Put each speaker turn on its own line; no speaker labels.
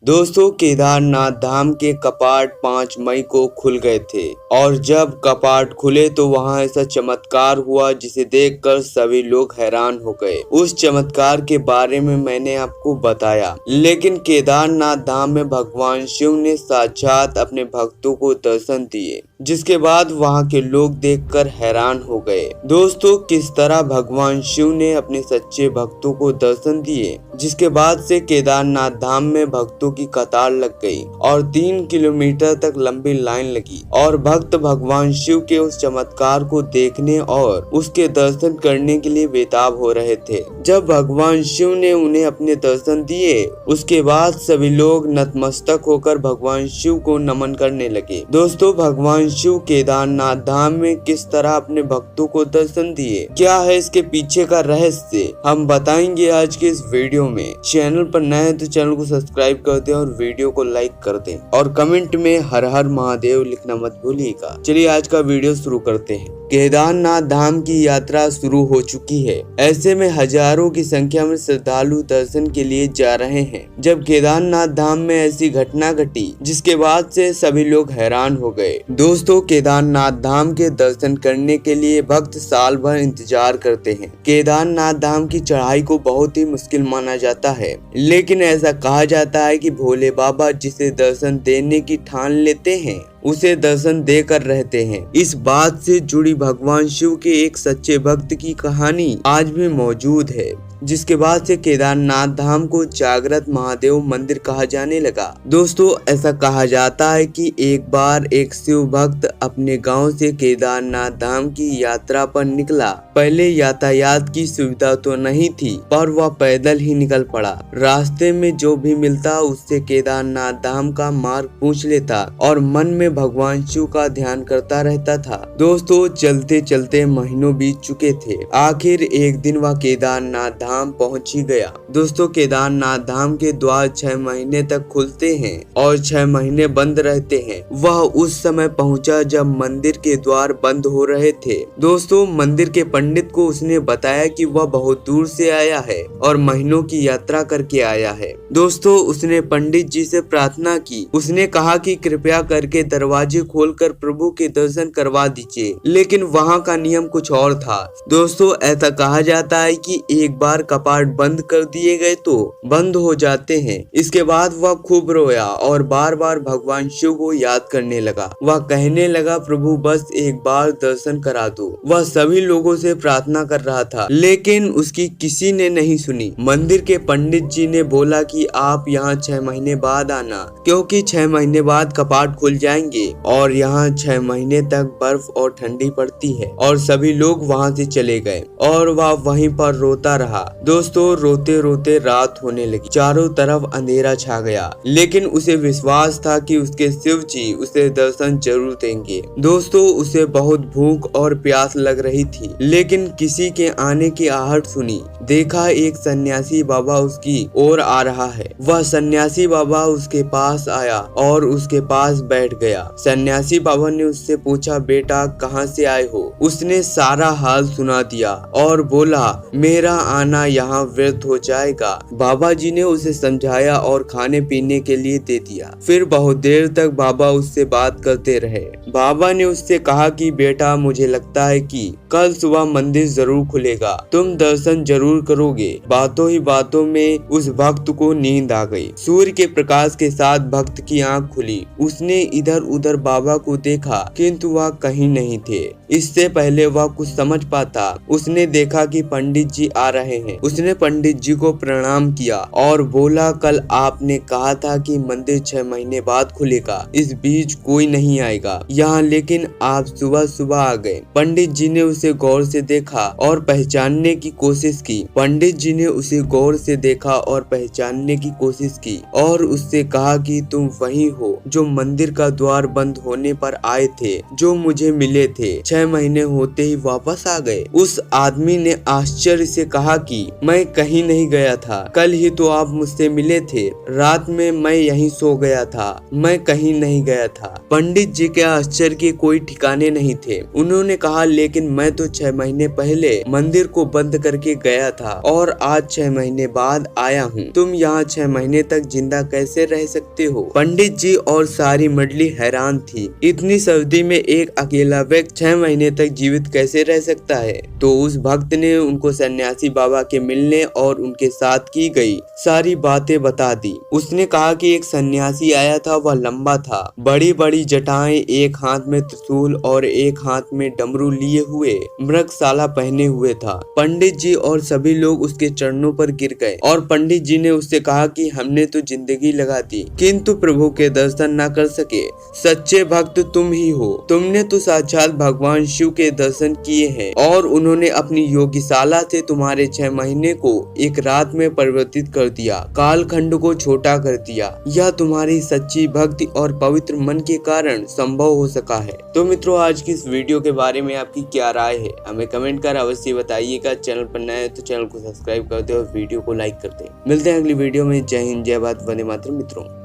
दोस्तों, केदारनाथ धाम के कपाट 5 मई को खुल गए थे और जब कपाट खुले तो वहां ऐसा चमत्कार हुआ जिसे देखकर सभी लोग हैरान हो गए। उस चमत्कार के बारे में मैंने आपको बताया, लेकिन केदारनाथ धाम में भगवान शिव ने साक्षात अपने भक्तों को दर्शन दिए, जिसके बाद वहां के लोग देखकर हैरान हो गए। दोस्तों, किस तरह भगवान शिव ने अपने सच्चे भक्तों को दर्शन दिए, जिसके बाद से केदारनाथ धाम में भक्तों की कतार लग गई और 3 किलोमीटर तक लंबी लाइन लगी और भक्त भगवान शिव के उस चमत्कार को देखने और उसके दर्शन करने के लिए बेताब हो रहे थे। जब भगवान शिव ने उन्हें अपने दर्शन दिए, उसके बाद सभी लोग नतमस्तक होकर भगवान शिव को नमन करने लगे। दोस्तों, भगवान शिव केदारनाथ धाम में किस तरह अपने भक्तों को दर्शन दिए, क्या है इसके पीछे का रहस्य, हम बताएंगे आज के इस वीडियो में। चैनल पर नए हैं तो चैनल को सब्सक्राइब कर दें और वीडियो को लाइक कर दें और कमेंट में हर हर महादेव लिखना मत भूलिएगा। चलिए आज का वीडियो शुरू करते हैं। केदारनाथ धाम की यात्रा शुरू हो चुकी है। ऐसे में हजारों की संख्या में श्रद्धालु दर्शन के लिए जा रहे हैं। जब केदारनाथ धाम में ऐसी घटना घटी जिसके बाद से सभी लोग हैरान हो गए। दोस्तों, केदारनाथ धाम के दर्शन करने के लिए भक्त साल भर इंतजार करते हैं। केदारनाथ धाम की चढ़ाई को बहुत ही मुश्किल माना जाता है, लेकिन ऐसा कहा जाता है कि भोले बाबा जिसे दर्शन देने की ठान लेते हैं उसे दर्शन देकर रहते हैं। इस बात से जुड़ी भगवान शिव के एक सच्चे भक्त की कहानी आज भी मौजूद है, जिसके बाद से केदारनाथ धाम को जागृत महादेव मंदिर कहा जाने लगा। दोस्तों, ऐसा कहा जाता है कि एक बार एक शिव भक्त अपने गांव से केदारनाथ धाम की यात्रा पर निकला। पहले यातायात की सुविधा तो नहीं थी, पर वह पैदल ही निकल पड़ा। रास्ते में जो भी मिलता उससे केदारनाथ धाम का मार्ग पूछ लेता और मन में भगवान शिव का ध्यान करता रहता था। दोस्तों, चलते चलते महीनों बीत चुके थे। आखिर एक दिन वह केदारनाथ धाम पहुंच ही गया। दोस्तों, केदारनाथ धाम के द्वार 6 महीने तक खुलते हैं और 6 महीने बंद रहते हैं। वह उस समय पहुंचा जब मंदिर के द्वार बंद हो रहे थे। दोस्तों, मंदिर के पंडित को उसने बताया कि वह बहुत दूर से आया है और महीनों की यात्रा करके आया है। दोस्तों, उसने पंडित जी से प्रार्थना की। उसने कहा कि कृपया करके दरवाजे खोलकर प्रभु के दर्शन करवा दीजिए, लेकिन वहाँ का नियम कुछ और था। दोस्तों, ऐसा कहा जाता है कि एक बार कपाट बंद कर दिए गए तो बंद हो जाते हैं। इसके बाद वह खूब रोया और बार बार भगवान शिव को याद करने लगा। वह कहने लगा, प्रभु बस एक बार दर्शन करा दो। वह सभी लोगों से प्रार्थना कर रहा था, लेकिन उसकी किसी ने नहीं सुनी। मंदिर के पंडित जी ने बोला कि आप यहाँ 6 महीने बाद आना, क्योंकि 6 महीने बाद कपाट खुल जाएंगे और यहाँ 6 महीने तक बर्फ और ठंडी पड़ती है। और सभी लोग वहाँ से चले गए और वह वहीं पर रोता रहा। दोस्तों, रोते रोते रात होने लगी। चारों तरफ अंधेरा छा गया, लेकिन उसे विश्वास था कि उसके शिव जी उसे दर्शन जरूर देंगे। दोस्तों, उसे बहुत भूख और प्यास लग रही थी, लेकिन किसी के आने की आहट सुनी। देखा एक सन्यासी बाबा उसकी ओर आ रहा है। वह सन्यासी बाबा उसके पास आया और उसके पास बैठ गया। सन्यासी बाबा ने उससे पूछा, बेटा कहाँ से आए हो? उसने सारा हाल सुना दिया और बोला, मेरा आना यहाँ व्यर्थ हो जाएगा। बाबा जी ने उसे समझाया और खाने पीने के लिए दे दिया। फिर बहुत देर तक बाबा उससे बात करते रहे। बाबा ने उससे कहा कि बेटा, मुझे लगता है कि कल सुबह मंदिर जरूर खुलेगा, तुम दर्शन जरूर करोगे। बातों ही बातों में उस भक्त को नींद आ गई। सूर्य के प्रकाश के साथ भक्त की आंख खुली। उसने इधर उधर बाबा को देखा, किंतु वह कहीं नहीं थे। इससे पहले वह कुछ समझ पाता, उसने देखा कि पंडित जी आ रहे हैं। उसने पंडित जी को प्रणाम किया और बोला, कल आपने कहा था कि मंदिर 6 महीने बाद खुलेगा, इस बीच कोई नहीं आएगा यहाँ, लेकिन आप सुबह सुबह आ गए। पंडित जी ने उसे गौर से देखा और पहचानने की कोशिश की। पंडित जी ने उसे गौर से देखा और पहचानने की कोशिश की और उससे कहा कि तुम वही हो जो मंदिर का द्वार बंद होने पर आए थे, जो मुझे मिले थे। 6 महीने होते ही वापस आ गए। उस आदमी ने आश्चर्य से कहा कि मैं कहीं नहीं गया था, कल ही तो आप मुझसे मिले थे। रात में मैं यहीं सो गया था, मैं कहीं नहीं गया था। पंडित जी के आश्चर्य के कोई ठिकाने नहीं थे। उन्होंने कहा, लेकिन मैं तो 6 महीने पहले मंदिर को बंद करके गया था और आज 6 महीने बाद आया हूँ। तुम यहाँ 6 महीने तक जिंदा कैसे रह सकते हो? पंडित जी और सारी मंडली हैरान थी। इतनी सर्दी में एक अकेला व्यक्ति 6 महीने तक जीवित कैसे रह सकता है? तो उस भक्त ने उनको सन्यासी बाबा के मिलने और उनके साथ की गई सारी बातें बता दी। उसने कहा कि एक सन्यासी आया था, वह लंबा था, बड़ी बड़ी जटाएं, एक हाथ में त्रिशूल और एक हाथ में डमरू लिए हुए, मृगशाला पहने हुए था। पंडित जी और सभी लोग उसके चरणों पर गिर गए और पंडित जी ने उससे कहा कि हमने तो जिंदगी लगा दी किंतु प्रभु के दर्शन न कर सके। सच्चे भक्त तुम ही हो। तुमने तो साक्षात भगवान शिव के दर्शन किए हैं और उन्होंने अपनी योगशाला से तुम्हारे 6 महीने को एक रात में परिवर्तित कर दिया, कालखंड को छोटा कर दिया। यह तुम्हारी सच्ची भक्ति और पवित्र मन के कारण संभव हो सका है। तो मित्रों, आज की इस वीडियो के बारे में आपकी क्या राय है हमें कमेंट कर अवश्य बताइएगा। चैनल पर नए हैं तो चैनल को सब्सक्राइब कर दे और वीडियो को लाइक कर दे। मिलते हैं अगली वीडियो में। जय हिंद, जय भारत, वंदे मातरम मित्रों।